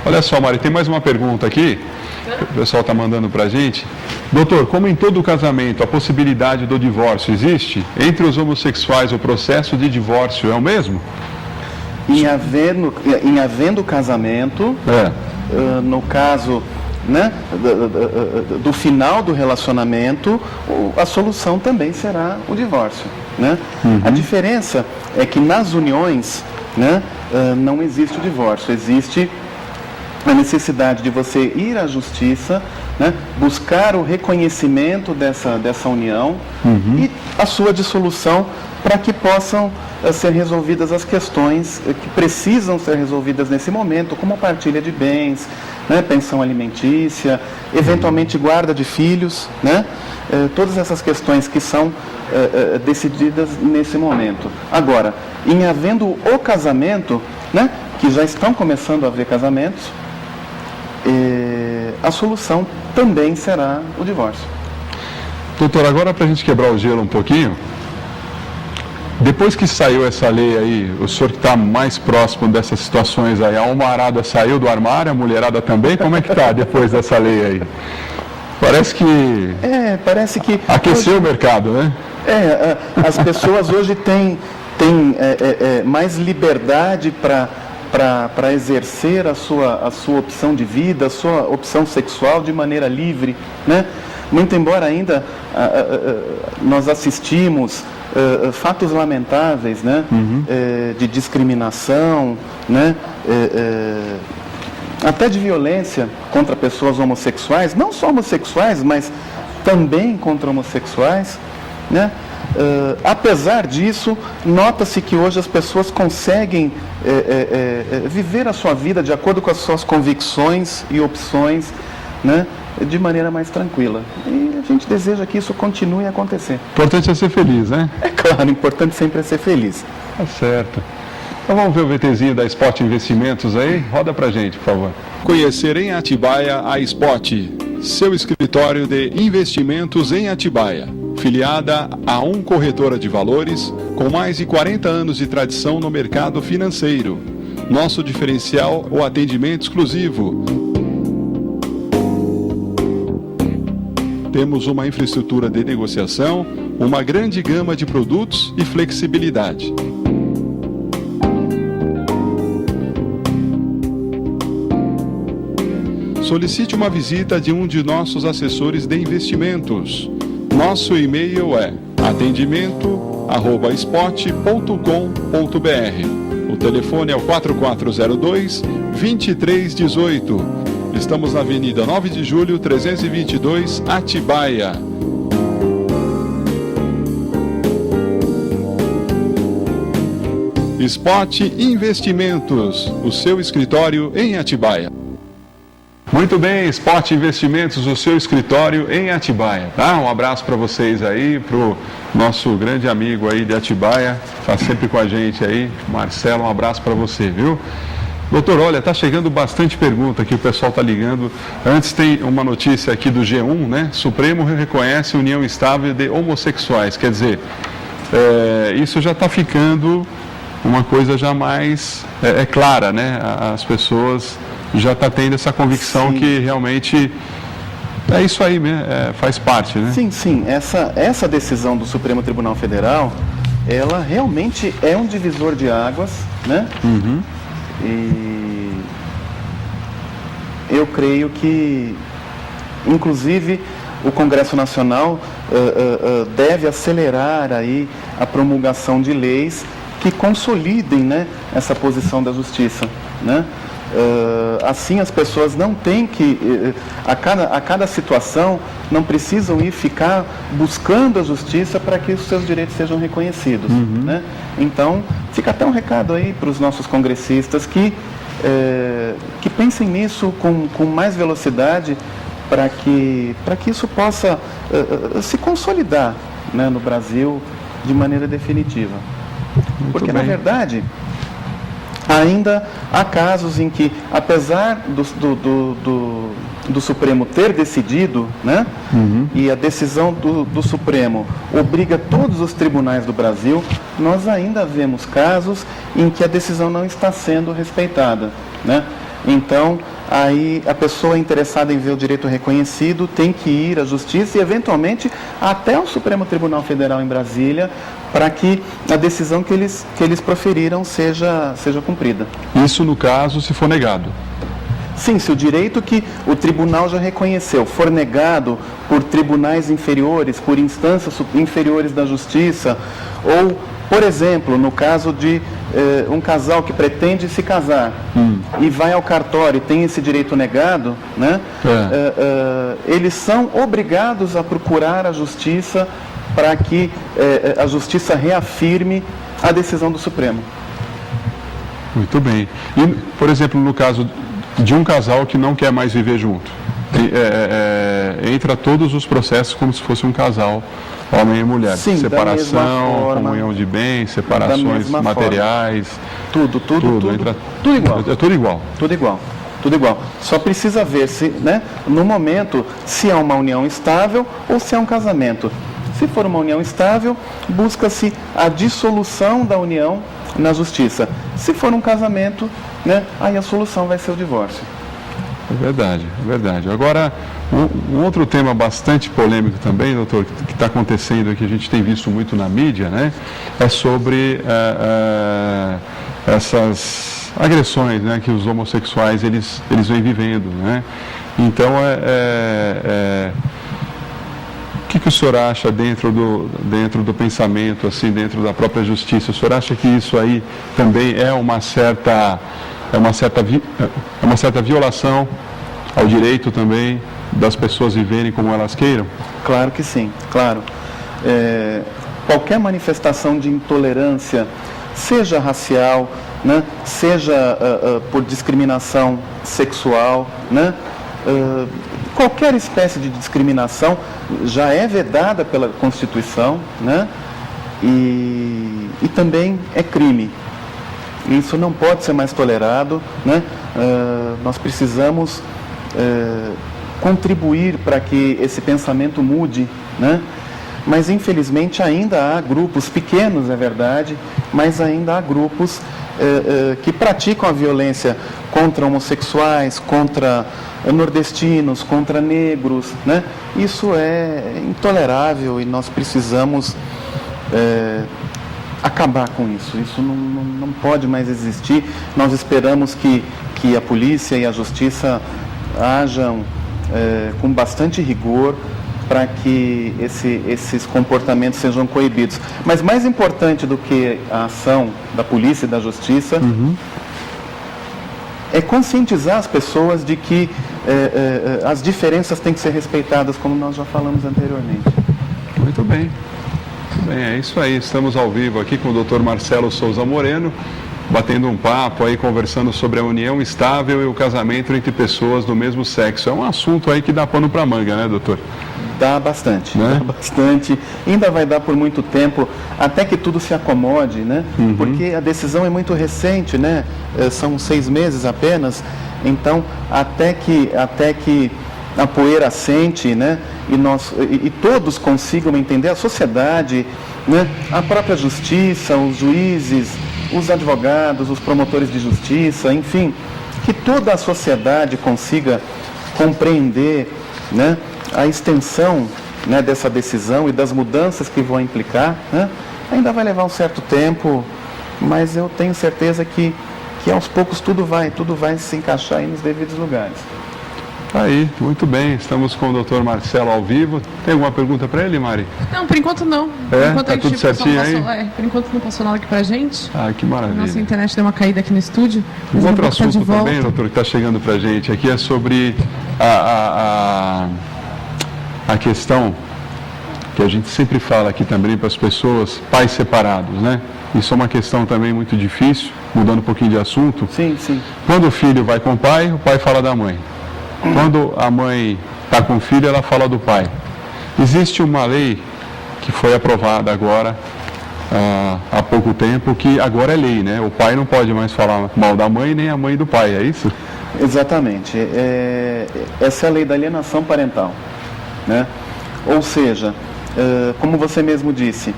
Olha só, Mari, tem mais uma pergunta aqui, que o pessoal está mandando para a gente. Doutor, como em todo casamento, a possibilidade do divórcio existe? Entre os homossexuais, o processo de divórcio é o mesmo? Em havendo casamento, no caso, né, do final do relacionamento, a solução também será o divórcio, né? A diferença é que nas uniões, né, não existe o divórcio, existe a necessidade de você ir à justiça, né, buscar o reconhecimento dessa união e a sua dissolução para que possam ser resolvidas as questões que precisam ser resolvidas nesse momento, como partilha de bens, né, pensão alimentícia, eventualmente guarda de filhos, né, todas essas questões que são decididas nesse momento. Agora, em havendo o casamento, né, que já estão começando a haver casamentos, a solução também será o divórcio. Doutor, agora para a gente quebrar o gelo um pouquinho, depois que saiu essa lei aí, o senhor que está mais próximo dessas situações aí, a almarada saiu do armário, a mulherada também, como é que está depois dessa lei aí? Parece que aqueceu hoje o mercado, né? As pessoas hoje têm mais liberdade para exercer a sua opção de vida, a sua opção sexual de maneira livre, né? Muito embora ainda nós assistimos fatos lamentáveis, né? De discriminação, né? Até de violência contra pessoas homossexuais, não só homossexuais, mas também contra homossexuais, né? Apesar disso, nota-se que hoje as pessoas conseguem viver a sua vida de acordo com as suas convicções e opções, né, de maneira mais tranquila. E a gente deseja que isso continue a acontecer. O importante é ser feliz, né? É claro, o importante sempre é ser feliz. Tá certo. Então vamos ver o VTzinho da Spot Investimentos aí? Roda pra gente, por favor. Conhecer em Atibaia a Spot, seu escritório de investimentos em Atibaia. Filiada a corretora de valores, com mais de 40 anos de tradição no mercado financeiro. Nosso diferencial, o atendimento exclusivo. Temos uma infraestrutura de negociação, uma grande gama de produtos e flexibilidade. Solicite uma visita de um de nossos assessores de investimentos. Nosso e-mail é atendimento@spot.com.br. O telefone é o 4402-2318. Estamos na Avenida 9 de Julho, 322, Atibaia. Spot Investimentos, o seu escritório em Atibaia. Muito bem, Spot Investimentos, o seu escritório em Atibaia, tá? Um abraço para vocês aí, pro nosso grande amigo aí de Atibaia, tá sempre com a gente aí, Marcelo, um abraço para você, viu? Doutor, olha, tá chegando bastante pergunta aqui, o pessoal tá ligando. Antes tem uma notícia aqui do G1, né? Supremo reconhece união estável de homossexuais, quer dizer, isso já está ficando uma coisa já mais clara, né? As pessoas já está tendo essa convicção. Sim. Que realmente é isso aí, faz parte, né? Sim. Essa decisão do Supremo Tribunal Federal, ela realmente é um divisor de águas, né? E eu creio que, inclusive, o Congresso Nacional deve acelerar aí a promulgação de leis que consolidem, né, essa posição da Justiça, né? Assim as pessoas não têm que, a cada situação, não precisam ficar buscando a justiça para que os seus direitos sejam reconhecidos, né? Então, fica até um recado aí para os nossos congressistas que pensem nisso com mais velocidade para que isso possa se consolidar, né, no Brasil de maneira definitiva. Porque, na verdade, Ainda há casos em que, apesar do Supremo ter decidido, né, e a decisão do Supremo obriga todos os tribunais do Brasil, nós ainda vemos casos em que a decisão não está sendo respeitada, né? Então, aí a pessoa interessada em ver o direito reconhecido tem que ir à Justiça e, eventualmente, até o Supremo Tribunal Federal em Brasília, para que a decisão que eles proferiram seja cumprida. Isso no caso se for negado? Sim, se o direito que o tribunal já reconheceu for negado por tribunais inferiores, por instâncias inferiores da Justiça, ou, por exemplo, no caso de um casal que pretende se casar e vai ao cartório e tem esse direito negado, né, eles são obrigados a procurar a Justiça para que a Justiça reafirme a decisão do Supremo. Muito bem. E, por exemplo, no caso de um casal que não quer mais viver junto, entra todos os processos como se fosse um casal, homem e mulher. Sim, separação, comunhão de bens, separações materiais. Tudo entra, igual. É tudo igual. Tudo igual. Só precisa ver se, né, no momento, se é uma união estável ou se é um casamento. Se for uma união estável, busca-se a dissolução da união na Justiça. Se for um casamento, né, aí a solução vai ser o divórcio. É verdade. Agora, um outro tema bastante polêmico também, doutor, que está acontecendo e que a gente tem visto muito na mídia, né, é sobre essas agressões, né, que os homossexuais eles vêm vivendo, né? Então, o que o senhor acha dentro do pensamento, assim, dentro da própria justiça? O senhor acha que isso aí também é uma certa violação ao direito também das pessoas viverem como elas queiram? Claro que sim, claro. Qualquer manifestação de intolerância, seja racial, né, seja por discriminação sexual, né, qualquer espécie de discriminação já é vedada pela Constituição, né, e também é crime. Isso não pode ser mais tolerado, né? Nós precisamos contribuir para que esse pensamento mude, né? Mas infelizmente ainda há grupos pequenos, é verdade, mas ainda há grupos que praticam a violência contra homossexuais, contra nordestinos, contra negros, né? Isso é intolerável e nós precisamos acabar com isso. Isso não pode mais existir. Nós esperamos que a polícia e a justiça ajam com bastante rigor para que esses comportamentos sejam coibidos. Mas mais importante do que a ação da polícia e da justiça é conscientizar as pessoas de que as diferenças têm que ser respeitadas, como nós já falamos anteriormente. Muito bem. É isso aí, estamos ao vivo aqui com o Dr. Marcelo Souza Moreno, batendo um papo aí, conversando sobre a união estável e o casamento entre pessoas do mesmo sexo. É um assunto aí que dá pano para manga, né, doutor? Dá bastante, né? Dá bastante. Ainda vai dar por muito tempo, até que tudo se acomode, né? Porque a decisão é muito recente, né? São 6 meses apenas, então até que a poeira assente, né? E todos consigam entender, a sociedade, né? A própria justiça, os juízes, os advogados, os promotores de justiça, enfim, que toda a sociedade consiga compreender, né, a extensão, né, dessa decisão e das mudanças que vão implicar, né? Ainda vai levar um certo tempo, mas eu tenho certeza que aos poucos tudo vai se encaixar aí nos devidos lugares. Aí, muito bem, estamos com o Dr. Marcelo ao vivo. Tem alguma pergunta para ele, Mari? Não, por enquanto não. Tá tudo certinho aí? Por enquanto não passou nada aqui pra gente. Ah, que maravilha. Nossa internet deu uma caída aqui no estúdio. Um outro assunto também, doutor, que está chegando pra gente aqui é sobre a questão que a gente sempre fala aqui também para as pessoas, pais separados, né? Isso é uma questão também muito difícil, mudando um pouquinho de assunto. Sim, sim. Quando o filho vai com o pai fala da mãe. Quando a mãe está com o filho, ela fala do pai. Existe uma lei que foi aprovada agora há pouco tempo que agora é lei, né? O pai não pode mais falar mal da mãe nem a mãe do pai, é isso? Exatamente. Essa é a lei da alienação parental, né? Ou seja, como você mesmo disse,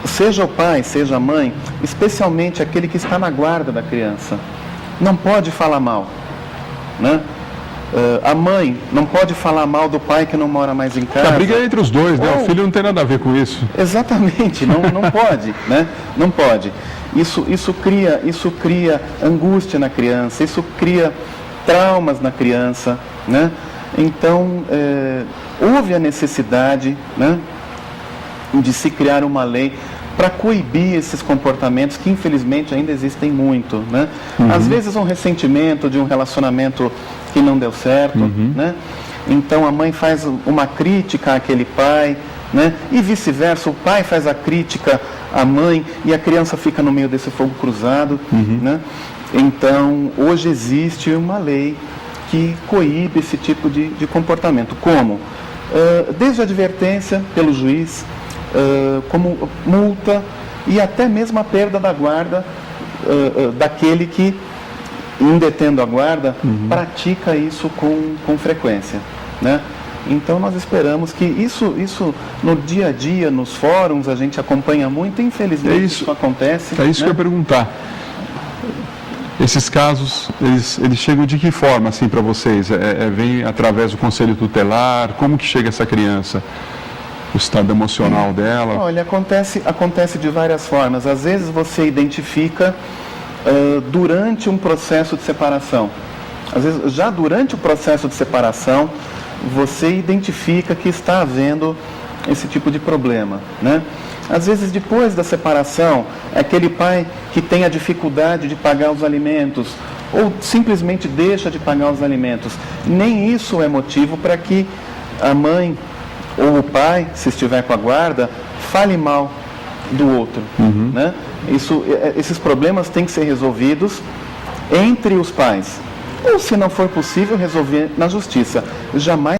seja o pai, seja a mãe, especialmente aquele que está na guarda da criança, não pode falar mal, né? A mãe não pode falar mal do pai que não mora mais em casa. A briga é entre os dois, né? O filho não tem nada a ver com isso. Exatamente, não pode, né? Não pode. Isso cria angústia na criança, isso cria traumas na criança, né? Então, houve a necessidade, né, de se criar uma lei para coibir esses comportamentos que infelizmente ainda existem muito, né? Às vezes um ressentimento de um relacionamento que não deu certo, né? Então a mãe faz uma crítica àquele pai, né? E vice-versa, o pai faz a crítica à mãe e a criança fica no meio desse fogo cruzado, né? Então hoje existe uma lei que coíbe esse tipo de comportamento. Como? Desde a advertência pelo juiz, como multa e até mesmo a perda da guarda daquele que, em detendo a guarda, pratica isso com frequência, né? Então nós esperamos que isso no dia a dia, nos fóruns, a gente acompanha muito, infelizmente isso acontece. É isso, né? Que eu ia perguntar. Esses casos, eles chegam de que forma assim para vocês? Vem através do conselho tutelar? Como que chega essa criança? O estado emocional dela? Olha, acontece de várias formas. Às vezes você identifica durante um processo de separação. Às vezes, já durante o processo de separação, você identifica que está havendo esse tipo de problema, né? Às vezes, depois da separação, é aquele pai que tem a dificuldade de pagar os alimentos ou simplesmente deixa de pagar os alimentos. Nem isso é motivo para que a mãe ou o pai, se estiver com a guarda, fale mal do outro, né? Esses problemas têm que ser resolvidos entre os pais. Ou, se não for possível, resolver na justiça. Jamais